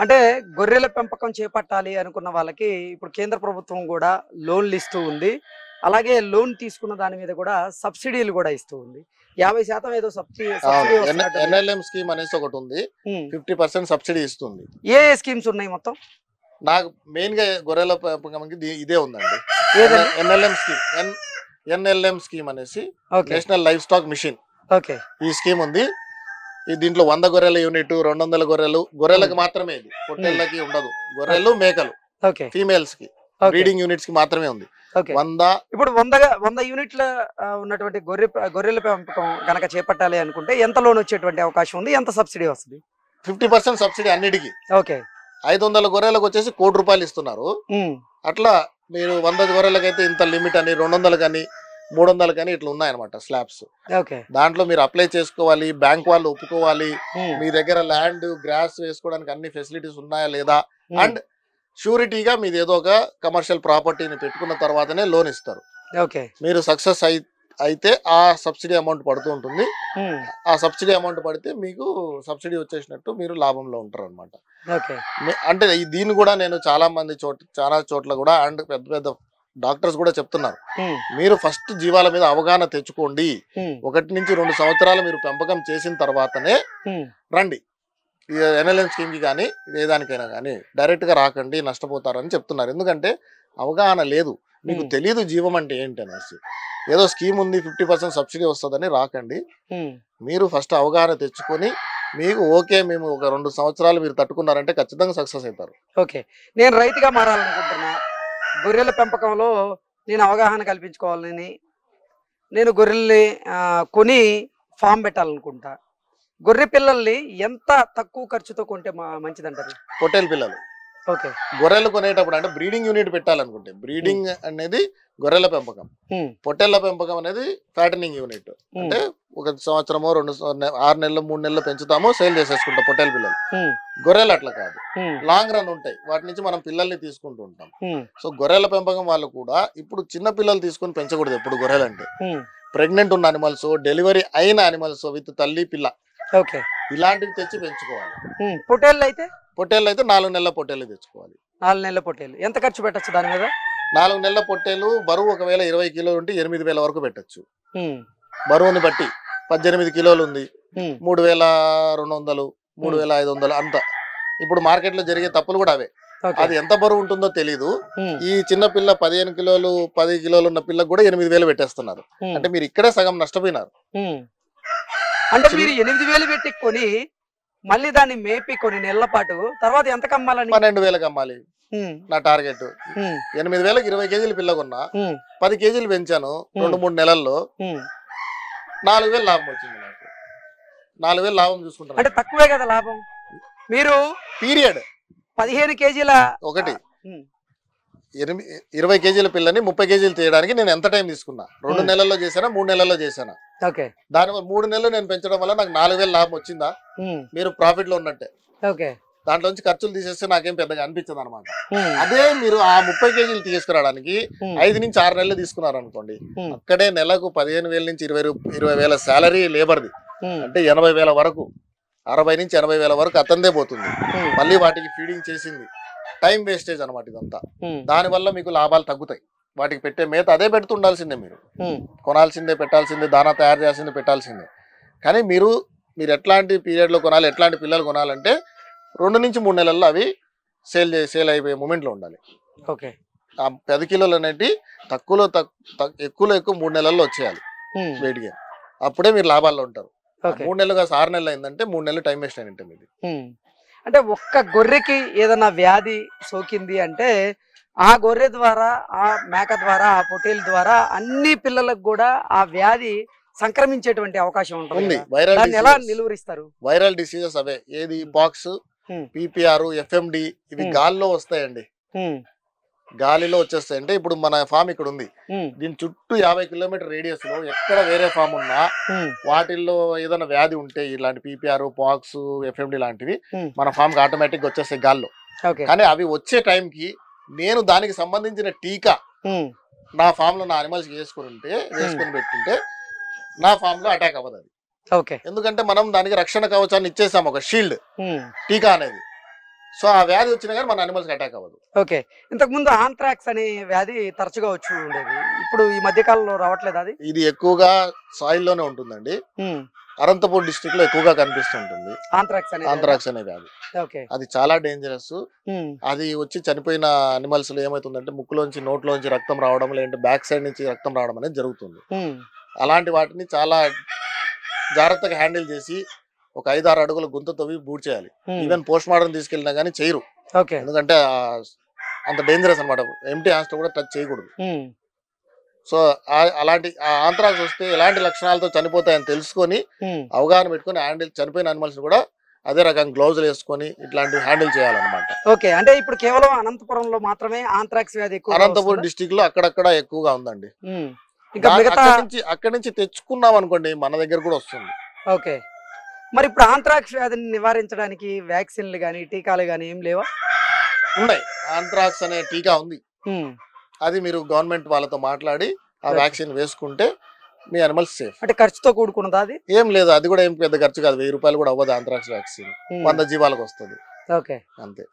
అంటే గొర్రెల పెంపకం చేపట్టాలి అనుకున్న వాళ్ళకి ఇప్పుడు కేంద్ర ప్రభుత్వం కూడా లోన్లు ఇస్తూ ఉంది. అలాగే లోన్ తీసుకున్న దాని మీద కూడా సబ్సిడీలు కూడా ఇస్తూ ఉంది. 50% ఏదో సబ్సిడీ వస్తున్నట్టుంది. ఎన్ఎల్ఎం స్కీమ్ అనేసి ఒకటి ఉంది. హ్మ్. 50% సబ్సిడీ ఇస్తుంది. ఏ స్కీమ్స్ ఉన్నాయి మొత్తం? నాకు మెయిన్ గా గొర్రెల పెంపకంకి ఇదే ఉందండి. ఏదండి? ఎన్ఎల్ఎం స్కీమ్ అనేసి okay. National livestock mission okay. ఈ స్కీమ్ ఉంది. ఈ దీంట్లో 100 గొర్రెల యూనిట్, 200 గొర్రెలకు మాత్రమే, ఇది పొట్టేళ్ళకి ఉండదు. గొర్రెలు, మేకలు, ఓకే. ఫీమేల్స్ కి బ్రీడింగ్ యూనిట్స్ కి మాత్రమే ఉంది. ఓకే. 100 ఇప్పుడు 100 యూనిట్ల ఉన్నటువంటి గొర్రెల పెంపకం గనక చేపట్టాలి అనుకుంటే ఎంత లోన్ వచ్చేటువంటి అవకాశం ఉంది? ఎంత సబ్సిడీ వస్తుంది? 50% సబ్సిడీ అన్నిటికీ. ఓకే. 500 గొర్రెలకు వచ్చేసి ₹1,00,00,000 ఇస్తున్నారు. అట్లా మీరు 100 గొర్రెలకైతే ఇంత లిమిట్ అని, 200 కానీ 300 కానీ ఇట్లా ఉన్నాయన్నమాట స్లాబ్స్. ఓకే. దాంట్లో మీరు అప్లై చేసుకోవాలి, బ్యాంక్ వాళ్ళు ఒప్పుకోవాలి, మీ దగ్గర ల్యాండ్, గ్రాస్ వేసుకోవడానికి అన్ని ఫెసిలిటీస్ ఉన్నాయా లేదా, అండ్ షూరిటీగా మీది ఏదో ఒక కమర్షియల్ ప్రాపర్టీని పెట్టుకున్న తర్వాతనే లోన్ ఇస్తారు. ఓకే. మీరు సక్సెస్ అయితే ఆ సబ్సిడీ అమౌంట్ పడుతూ ఉంటుంది. ఆ సబ్సిడీ అమౌంట్ పడితే మీకు సబ్సిడీ వచ్చేసినట్టు మీరు లాభంలో ఉంటారు అనమాట. ఓకే. అంటే దీన్ని కూడా నేను చాలా చోట్ల కూడా అండ్ పెద్ద పెద్ద డాక్టర్స్ కూడా చెప్తున్నారు, మీరు ఫస్ట్ జీవాల మీద అవగాహన తెచ్చుకోండి. 1 నుంచి 2 సంవత్సరాలు మీరు పెంపకం చేసిన తర్వాతనే రండి. ఎన్ఎల్ఎం స్కీమ్ కి కానీ ఏ దానికైనా కానీ డైరెక్ట్ గా రాకండి, నష్టపోతారని చెప్తున్నారు. ఎందుకంటే అవగాహన లేదు, మీకు తెలియదు జీవం అంటే ఏంటి అనేసి. ఏదో స్కీమ్ ఉంది 50% సబ్సిడీ వస్తుందని రాకండి. మీరు ఫస్ట్ అవగాహన తెచ్చుకొని మీకు ఓకే మేము ఒక 2 సంవత్సరాలు మీరు తట్టుకున్నారంటే ఖచ్చితంగా సక్సెస్ అవుతారు. ఓకే. నేను రైతుగా మారాలనుకుంటున్నా, గొర్రెల పెంపకంలో నేను అవగాహన కల్పించుకోవాలని, నేను గొర్రెల్ని కొని ఫామ్ పెట్టాలనుకుంటా. గొర్రె పిల్లల్ని ఎంత తక్కువ ఖర్చుతో కొంటే మంచిదంటారు? పొట్టేలు పిల్లలు. ఓకే. గొర్రెలు కొనేటప్పుడు అంటే బ్రీడింగ్ యూనిట్ పెట్టాలనుకుంటే, బ్రీడింగ్ అనేది గొర్రెల పెంపకం, పొట్టేళ్ల పెంపకం అనేది ఫ్యాటనింగ్ యూనిట్. అంటే 1 సంవత్సరమో 6 నెలలు 3 నెలలు పెంచుతామో సేల్ చేసేసుకుంటాం పొట్టేల పిల్లలు. గొర్రెలు అట్లా కాదు, లాంగ్ రన్ ఉంటాయి, వాటి నుంచి మనం పిల్లల్ని తీసుకుంటూ ఉంటాం. సో గొర్రెల పెంపకం వాళ్ళు కూడా ఇప్పుడు చిన్న పిల్లలు తీసుకొని పెంచకూడదు ఎప్పుడు. గొర్రెలు అంటే ప్రెగ్నెంట్ ఉన్న అనిమల్స్, డెలివరీ అయిన అనిమల్స్ విత్ తల్లి పిల్ల, ఓకే, ఇలాంటివి తెచ్చి పెంచుకోవాలి. పొట్టేళ్ళు అయితే 4 నెలల పొట్టేలు తెచ్చుకోవాలి. 4 నెలల పొట్టేలు ఎంత ఖర్చు పెట్టచ్చు దాని మీద? 4 నెలల పొట్టేలు బరువు ఒకవేళ 20 కిలోలు ఉంటే 8,000 వరకు పెట్టచ్చు. బరువుని బట్టి 18 కిలోలు ఉంది 3,200, 3,500 అంత. ఇప్పుడు మార్కెట్ లో జరిగే తప్పులు కూడా అవే. అది ఎంత బరువు ఉంటుందో తెలీదు. ఈ చిన్న పిల్ల 15 కిలోలు 10 కిలోలు ఉన్న పిల్లకు కూడా 8,000 పెట్టేస్తున్నారు. అంటే మీరు ఇక్కడే సగం నష్టపోయినారు. అంటే మీరు 8,000 పెట్టి కొని మళ్ళీ దాన్ని మేపి కొన్ని నెలల పాటు తర్వాత ఎంత కమ్మాలని? 12,000 అమ్మాలి నా టార్గెట్. 8,000కి 20 కేజీలు పిల్ల కొన్నా, 10 కేజీలు పెంచాను 2-3 నెలల్లో, 4,000 లాభం వచ్చింది నాకు. 4,000 లాభం చూసుకుంటాను. అంటే తక్కువే కదా లాభం? మీరు పీరియడ్ 15 కేజీల ఒకటి 20 కేజీల పిల్లని 30 కేజీలు చేయడానికి నేను ఎంత టైం తీసుకున్నా? 2 నెలల్లో చేశానా, 3 నెలల్లో చేశానా? దానివల్ల 3 నెలలు నేను పెంచడం వల్ల నాకు 4,000 లాభం వచ్చిందా? మీరు ప్రాఫిట్ లో ఉన్నట్టే. దాంట్లో నుంచి ఖర్చులు తీసేస్తే నాకేం పెద్దగా అనిపించదు అనమాట. అదే మీరు ఆ 30 కేజీలు తీసుకురావడానికి 5 నుంచి 6 నెలలు తీసుకున్నారు అనుకోండి, అక్కడే నెలకు 15,000 నుంచి 20,000 శాలరీ లేబర్ది. అంటే 80,000 వరకు, 60 నుంచి 80,000 వరకు అతందే పోతుంది. మళ్ళీ వాటికి ఫీడింగ్ చేసింది, టైం వేస్టేజ్ అనమాట ఇదంతా. దానివల్ల మీకు లాభాలు తగ్గుతాయి. వాటికి పెట్టే మేత అదే పెడుతుండాల్సిందే, మీరు కొనాల్సిందే, పెట్టాల్సిందే, దానా తయారు చేయాల్సిందే, పెట్టాల్సిందే. కానీ మీరు ఎట్లాంటి పీరియడ్లో కొనాలి, ఎట్లాంటి పిల్లలు కొనాలంటే 2 నుంచి 3 నెలల్లో అవి సేల్ అయిపోయే మూమెంట్లో ఉండాలి. ఓకే. ఆ 10 కిలోలు అనేవి ఎక్కువలో ఎక్కువ 3 నెలల్లో వచ్చేయాలి వెయిట్ గెయిన్. అప్పుడే మీరు లాభాల్లో ఉంటారు. 3 నెలలు కాదు 6 నెలలు అయిందంటే 3 నెలలు టైం వేస్ట్ అయినట్టు మీది. అంటే ఒక్క గొర్రెకి ఏదన్నా వ్యాధి సోకింది అంటే ఆ గొర్రె ద్వారా, ఆ మేక ద్వారా, ఆ పొట్టేల ద్వారా అన్ని పిల్లలకు కూడా ఆ వ్యాధి సంక్రమించేటువంటి అవకాశం ఉంటుంది. ఎలా నిలువరిస్తారు? వైరల్ డిసీజెస్ అవే, ఏది పాక్స్, పిపిఆర్, ఎఫ్ఎండి, ఇవి గాల్లో వస్తాయండి. గాలిలో వచ్చేస్తాయి. అంటే ఇప్పుడు మన ఫామ్ ఇక్కడ ఉంది, దీని చుట్టూ 50 కిలోమీటర్ రేడియస్ లో ఎక్కడ వేరే ఫామ్ ఉన్నా వాటిల్లో ఏదైనా వ్యాధి ఉంటే ఇలాంటి పిపిఆర్, పాక్స్, ఎఫ్ఎండి లాంటివి మన ఫామ్ కి ఆటోమేటిక్ గా వచ్చేస్తాయి గాల్లో. కానీ అవి వచ్చే టైంకి నేను దానికి సంబంధించిన టీకా నా ఫామ్ లో నా అనిమల్స్ వేసుకొని పెట్టుంటే నా ఫామ్ లో అటాక్ అవ్వదు అది. ఎందుకంటే మనం దానికి రక్షణ కవచాన్ని ఇచ్చేసాం, ఒక షీల్డ్, టీకా అనేది. సో ఆ వ్యాధి వచ్చినా కానీ మన అనిమల్స్ అటాక్ అవ్వదు. ఓకే. ఇంతకు ముందు ఆంథ్రాక్స్ అనే వ్యాధి తరచుగా వచ్చి ఉండేది. ఇప్పుడు ఈ మధ్య కాలంలో రావట్లేదు అది? ఇది ఎక్కువగా సాయిల్ లోనే ఉంటుందండి. అనంతపూర్ డిస్ట్రిక్ట్ లో ఎక్కువగా కనిపిస్తుంటుంది ఆంథ్రాక్స్ అనే వ్యాధి. అది చాలా డేంజరస్. అది వచ్చి చనిపోయిన అనిమల్స్ లో ఏమైతుందంటే ముక్కులోంచి నోట్లోంచి రక్తం రావడం, లేదంటే బ్యాక్ సైడ్ నుంచి రక్తం రావడం అనేది జరుగుతుంది. అలాంటి వాటిని చాలా జాగ్రత్తగా హ్యాండిల్ చేసి ఒక 5-6 అడుగుల గుంత తవ్వి బూడ్ చేయాలి. ఈవెన్ పోస్ట్ మార్టం తీసుకెళ్ళినా కానీ చేయరు, ఎందుకంటే అంత డేంజరస్ అనమాట. ఎంటీ హాన్స్ కూడా టచ్ చేయకూడదు. సో అలాంటి ఆంథ్రాక్స్ వస్తే ఎలాంటి లక్షణాలతో చనిపోతాయని తెలుసుకొని అవగాహన పెట్టుకుని హ్యాండిల్ చనిపోయిన అనిమల్స్ కూడా అదే రకంగా గ్లౌజులు వేసుకొని ఇట్లాంటివి హ్యాండిల్ చేయాలన్నమాట. ఓకే. అంటే ఇప్పుడు కేవలం అనంతపురంలో మాత్రమే ఆంథ్రాక్స్ వ్యాధి ఎక్కువ? అనంతపురం డిస్ట్రిక్ట్ లో అక్కడక్కడ ఎక్కువగా ఉందండి. అక్కడి నుంచి తెచ్చుకున్నాం అనుకోండి మన దగ్గర కూడా వస్తుంది. ఓకే. మరి ఇప్పుడు ఆంథ్రాక్స్ వ్యాధిని నివారించడానికి వ్యాక్సిన్లు గానీ టీకాలు గానీ ఏం లేవా? ఉన్నాయి. ఆంథ్రాక్స్ అనే టీకా ఉంది. అది మీరు గవర్నమెంట్ వాళ్ళతో మాట్లాడి ఆ వ్యాక్సిన్ వేసుకుంటే మీ అనిమల్స్ సేఫ్. అంటే ఖర్చుతో కూడుకున్నదా అది? ఏం లేదు, అది కూడా ఏం పెద్ద ఖర్చు కాదు. 1000 రూపాయలు కూడా అవ్వదు. ఆంథ్రాక్స్ వ్యాక్సిన్ 100 జీవాలకు వస్తుంది. ఓకే, అంతే.